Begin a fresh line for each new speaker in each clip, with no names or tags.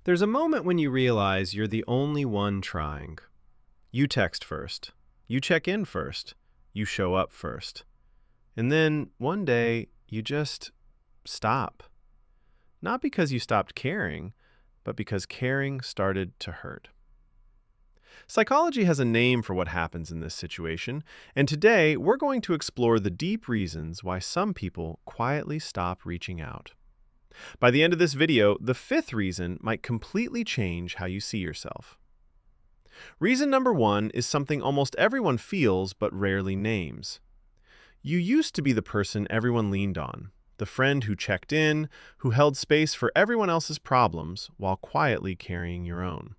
There's a moment when you realize you're the only one trying. You text first. You check in first. You show up first. And then one day, you just stop. Not because you stopped caring, but because caring started to hurt. Psychology has a name for what happens in this situation, and today we're going to explore the deep reasons why some people quietly stop reaching out. By the end of this video, the fifth reason might completely change how you see yourself. Reason number one is something almost everyone feels but rarely names. You used to be the person everyone leaned on, the friend who checked in, who held space for everyone else's problems while quietly carrying your own.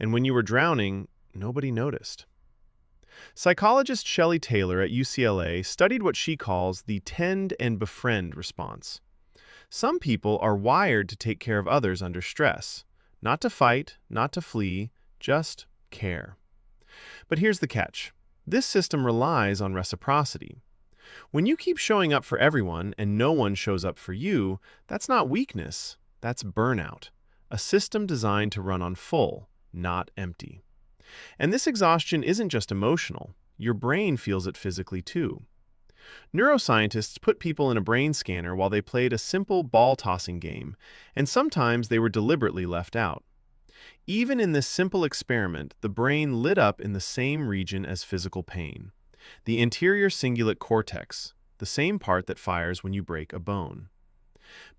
And when you were drowning, nobody noticed. Psychologist Shelley Taylor at UCLA studied what she calls the tend and befriend response. Some people are wired to take care of others under stress, not to fight, not to flee, just care. But here's the catch. This system relies on reciprocity. When you keep showing up for everyone and no one shows up for you, that's not weakness, that's burnout, a system designed to run on full, not empty. And this exhaustion isn't just emotional. Your brain feels it physically too. Neuroscientists put people in a brain scanner while they played a simple ball-tossing game, and sometimes they were deliberately left out. Even in this simple experiment, the brain lit up in the same region as physical pain, the anterior cingulate cortex, the same part that fires when you break a bone.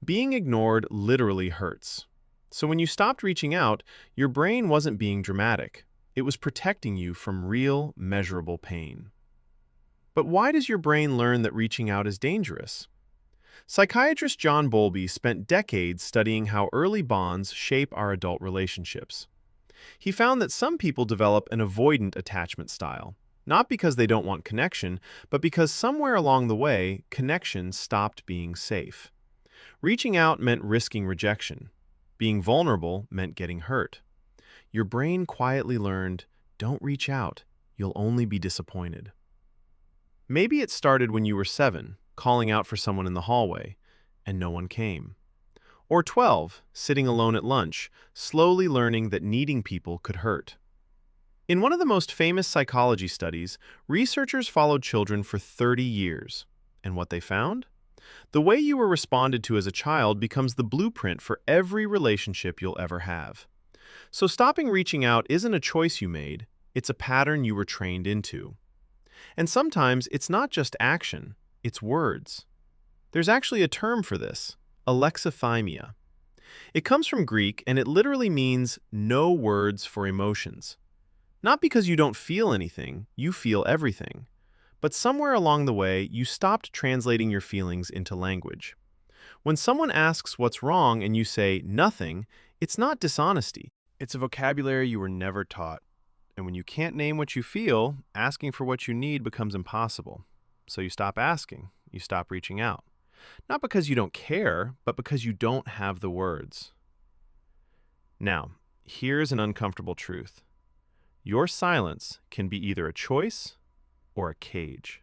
Being ignored literally hurts. So when you stopped reaching out, your brain wasn't being dramatic. It was protecting you from real, measurable pain. But why does your brain learn that reaching out is dangerous? Psychiatrist John Bowlby spent decades studying how early bonds shape our adult relationships. He found that some people develop an avoidant attachment style, not because they don't want connection, but because somewhere along the way, connection stopped being safe. Reaching out meant risking rejection. Being vulnerable meant getting hurt. Your brain quietly learned, don't reach out, you'll only be disappointed. Maybe it started when you were 7, calling out for someone in the hallway, and no one came. Or 12, sitting alone at lunch, slowly learning that needing people could hurt. In one of the most famous psychology studies, researchers followed children for 30 years. And what they found? The way you were responded to as a child becomes the blueprint for every relationship you'll ever have. So stopping reaching out isn't a choice you made, it's a pattern you were trained into. And sometimes it's not just action, it's words. There's actually a term for this, alexithymia. It comes from Greek and it literally means no words for emotions. Not because you don't feel anything, you feel everything. But somewhere along the way, you stopped translating your feelings into language. When someone asks what's wrong and you say nothing, it's not dishonesty. It's a vocabulary you were never taught. And when you can't name what you feel, asking for what you need becomes impossible. So you stop asking, you stop reaching out. Not because you don't care, but because you don't have the words. Now, here's an uncomfortable truth. Your silence can be either a choice or a cage.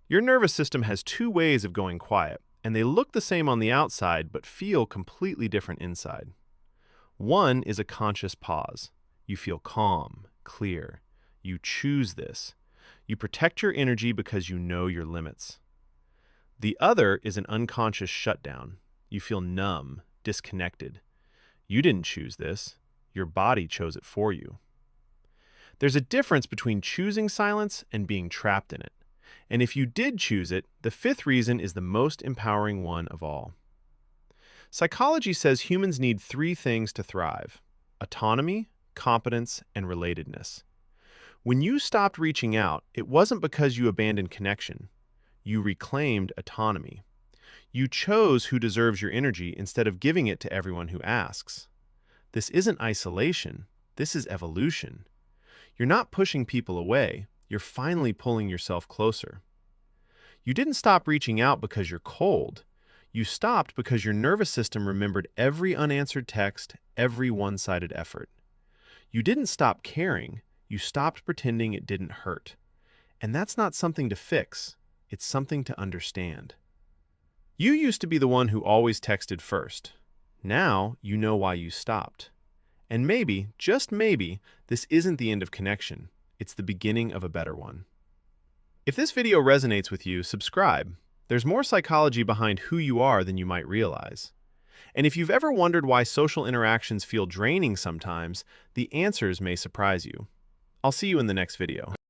Your nervous system has two ways of going quiet, and they look the same on the outside but feel completely different inside. One is a conscious pause. You feel calm, clear. You choose this. You protect your energy because you know your limits. The other is an unconscious shutdown. You feel numb, disconnected. You didn't choose this. Your body chose it for you. There's a difference between choosing silence and being trapped in it. And if you did choose it, the fifth reason is the most empowering one of all. Psychology says humans need 3 things to thrive: autonomy, competence, and relatedness. When you stopped reaching out, it wasn't because you abandoned connection. You reclaimed autonomy. You chose who deserves your energy instead of giving it to everyone who asks. This isn't isolation. This is evolution. You're not pushing people away. You're finally pulling yourself closer. You didn't stop reaching out because you're cold. You stopped because your nervous system remembered every unanswered text, every one-sided effort. You didn't stop caring. You stopped pretending it didn't hurt. And that's not something to fix. It's something to understand. You used to be the one who always texted first. Now you know why you stopped. And maybe, just maybe, this isn't the end of connection. It's the beginning of a better one. If this video resonates with you, subscribe. There's more psychology behind who you are than you might realize. And if you've ever wondered why social interactions feel draining sometimes, the answers may surprise you. I'll see you in the next video.